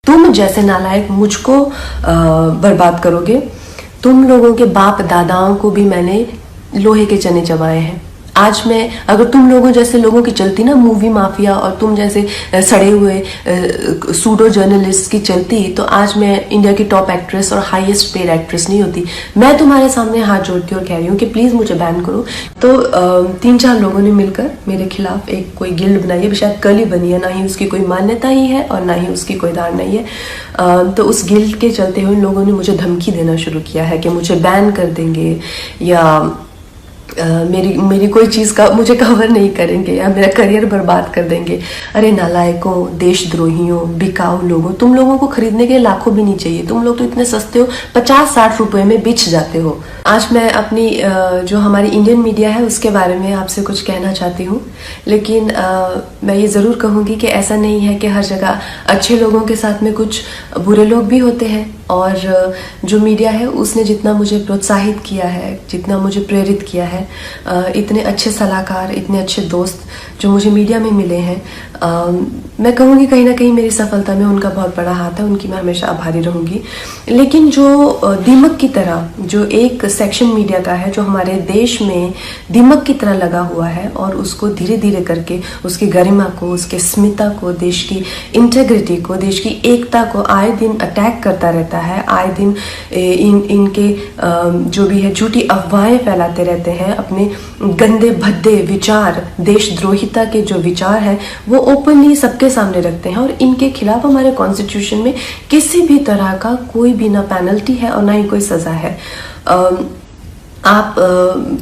तुम जैसे नालायक मुझको बर्बाद करोगे। तुम लोगों के बाप दादाओं को भी मैंने लोहे के चने चबाए हैं। आज मैं अगर तुम लोगों जैसे लोगों की चलती ना मूवी माफिया, और तुम जैसे सड़े हुए सूडो जर्नलिस्ट की चलती, तो आज मैं इंडिया की टॉप एक्ट्रेस और हाईएस्ट पेड एक्ट्रेस नहीं होती। मैं तुम्हारे सामने हाथ जोड़ती हूँ और कह रही हूँ कि प्लीज मुझे बैन करो। तो 3-4 लोगों ने मिलकर मेरे खिलाफ एक कोई गिल्ड बनाई है, शायद कल ही बनी है, ना ही उसकी कोई मान्यता ही है और ना ही उसकी कोई धारणा ही है। तो उस गिल्ड के चलते हुए लोगों ने मुझे धमकी देना शुरू किया है कि मुझे बैन कर देंगे, या मेरी कोई चीज़ का मुझे कवर नहीं करेंगे, या मेरा करियर बर्बाद कर देंगे। अरे नालायकों, देशद्रोहियों, बिकाऊ लोगों, तुम लोगों को खरीदने के लाखों भी नहीं चाहिए। तुम लोग तो इतने सस्ते हो, 50-60 रुपए में बिछ जाते हो। आज मैं अपनी जो हमारी इंडियन मीडिया है उसके बारे में आपसे कुछ कहना चाहती हूँ, लेकिन मैं ये ज़रूर कहूँगी कि ऐसा नहीं है कि हर जगह अच्छे लोगों के साथ में कुछ बुरे लोग भी होते हैं। और जो मीडिया है उसने जितना मुझे प्रोत्साहित किया है, जितना मुझे प्रेरित किया है, इतने अच्छे सलाहकार, इतने अच्छे दोस्त जो मुझे मीडिया में मिले हैं, मैं कहूँगी कहीं ना कहीं मेरी सफलता में उनका बहुत बड़ा हाथ है। उनकी मैं हमेशा आभारी रहूँगी। लेकिन जो दीमक की तरह जो एक सेक्शन मीडिया का है जो हमारे देश में दीमक की तरह लगा हुआ है, और उसको धीरे धीरे करके उसकी गरिमा को, उसके स्मिता को, देश की इंटेग्रिटी को, देश की एकता को आए दिन अटैक करता रहता है। आए दिन इनके जो भी है झूठी अफवाहें फैलाते रहते हैं। अपने गंदे भद्दे विचार, देशद्रोहिता के जो विचार हैं वो ओपनली सबके सामने रखते हैं, और इनके खिलाफ हमारे कॉन्स्टिट्यूशन में किसी भी तरह का कोई भी ना पेनल्टी है और ना ही कोई सजा है।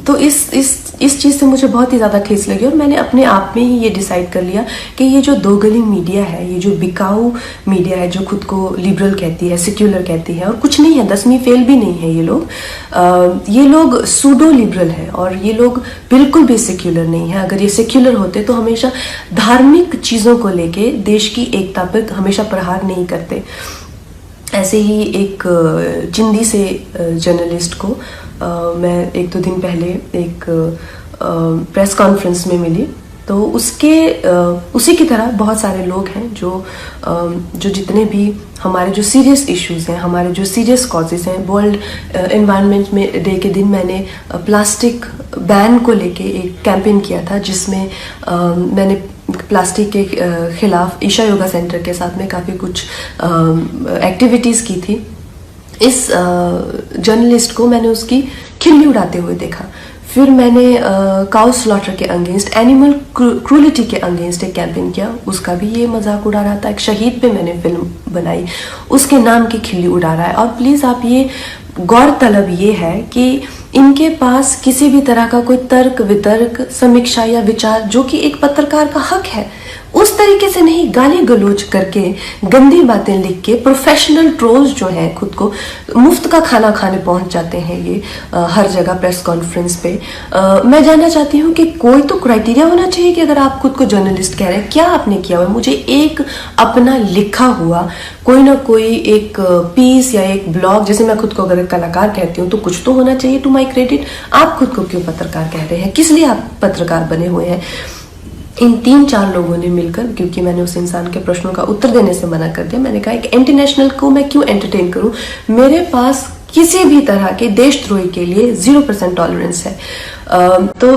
तो इस चीज़ से मुझे बहुत ही ज़्यादा खींच लगी, और मैंने अपने आप में ही ये डिसाइड कर लिया कि ये जो दोगली मीडिया है, ये जो बिकाऊ मीडिया है, जो खुद को लिबरल कहती है, सेक्युलर कहती है, और कुछ नहीं है, 10वीं फेल भी नहीं है ये लोग सूडो लिबरल है, और ये लोग बिल्कुल भी सेक्युलर नहीं है। अगर ये सेक्युलर होते तो हमेशा धार्मिक चीज़ों को लेके देश की एकता पर हमेशा प्रहार नहीं करते। ऐसे ही एक चिंदी से जर्नलिस्ट को मैं 1-2 दिन पहले एक प्रेस कॉन्फ्रेंस में मिली, तो उसी की तरह बहुत सारे लोग हैं जो जितने भी हमारे जो सीरियस इश्यूज हैं, हमारे जो सीरियस कॉजेज हैं। वर्ल्ड एनवायरनमेंट में डे के दिन मैंने प्लास्टिक बैन को लेके एक कैंपेन किया था, जिसमें मैंने प्लास्टिक के खिलाफ ईशा योगा सेंटर के साथ में काफ़ी कुछ एक्टिविटीज़ की थी। इस जर्नलिस्ट को मैंने उसकी खिल्ली उड़ाते हुए देखा। फिर मैंने काउ स्लॉटर के अगेंस्ट, एनिमल क्रूलिटी के अगेंस्ट एक कैंपेन किया, उसका भी ये मजाक उड़ा रहा था। एक शहीद पे मैंने फिल्म बनाई, उसके नाम की खिल्ली उड़ा रहा है। और प्लीज़ आप ये गौरतलब ये है कि इनके पास किसी भी तरह का कोई तर्क वितर्क, समीक्षा या विचार, जो कि एक पत्रकार का हक है, उस तरीके से नहीं गाली गलौज करके, गंदी बातें लिख के, प्रोफेशनल ट्रोल्स जो हैं खुद को मुफ्त का खाना खाने पहुंच जाते हैं ये हर जगह प्रेस कॉन्फ्रेंस पे। मैं जानना चाहती हूँ कि कोई तो क्राइटेरिया होना चाहिए कि अगर आप खुद को जर्नलिस्ट कह रहे हैं, क्या आपने किया हुआ? मुझे एक अपना लिखा हुआ कोई ना कोई एक पीस या एक ब्लॉग, जैसे मैं खुद को अगर कलाकार कहती हूँ तो कुछ तो होना चाहिए टू माई क्रेडिट। आप खुद को क्यों पत्रकार कह रहे हैं? किस लिए आप पत्रकार बने हुए हैं? इन 3-4 लोगों ने मिलकर, क्योंकि मैंने उस इंसान के प्रश्नों का उत्तर देने से मना कर दिया, मैंने कहा कि इंटरनेशनल को मैं क्यों एंटरटेन करूं, मेरे पास किसी भी तरह के देशद्रोही के लिए 0% टॉलरेंस है। तो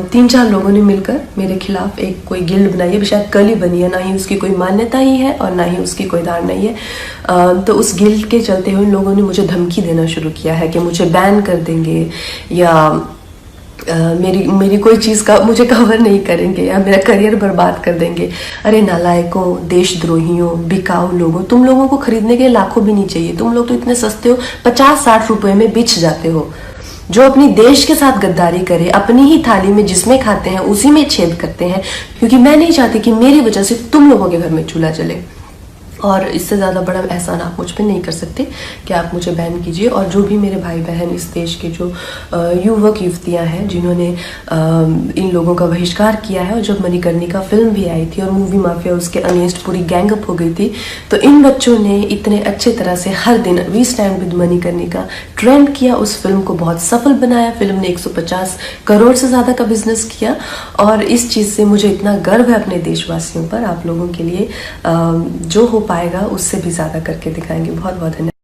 3-4 लोगों ने मिलकर मेरे खिलाफ एक कोई गिल्ड बनाई है, शायद कल ही बनी है, ना ही उसकी कोई मान्यता ही है और ना ही उसकी कोई धारणा ही है। तो उस गिल्ड के चलते हुए लोगों ने मुझे धमकी देना शुरू किया है कि मुझे बैन कर देंगे, या मेरी कोई चीज़ का मुझे कवर नहीं करेंगे, या मेरा करियर बर्बाद कर देंगे। अरे नालायकों, देशद्रोहियों, बिकाऊ लोगों, तुम लोगों को खरीदने के लाखों भी नहीं चाहिए। तुम लोग तो इतने सस्ते हो, 50-60 रुपए में बिछ जाते हो। जो अपनी देश के साथ गद्दारी करे, अपनी ही थाली में जिसमें खाते हैं उसी में छेद करते हैं, क्योंकि मैं नहीं चाहती कि मेरी वजह से तुम लोगों के घर में चूल्हा जले। और इससे ज़्यादा बड़ा एहसान आप मुझ पे नहीं कर सकते कि आप मुझे बैन कीजिए। और जो भी मेरे भाई बहन इस देश के जो युवक युवतियाँ हैं जिन्होंने इन लोगों का बहिष्कार किया है, और जब मणिकर्णिका फिल्म भी आई थी और मूवी माफिया उसके अगेंस्ट पूरी गैंग अप हो गई थी, तो इन बच्चों ने इतने अच्छे तरह से हर दिन we stand with Manikarnika trend किया, उस फिल्म को बहुत सफल बनाया। फिल्म ने 150 करोड़ से ज़्यादा का बिजनेस किया, और इस चीज़ से मुझे इतना गर्व है अपने देशवासियों पर, आप लोगों के लिए। जो हो पाएगा उससे भी ज़्यादा करके दिखाएंगे। बहुत बहुत धन्यवाद।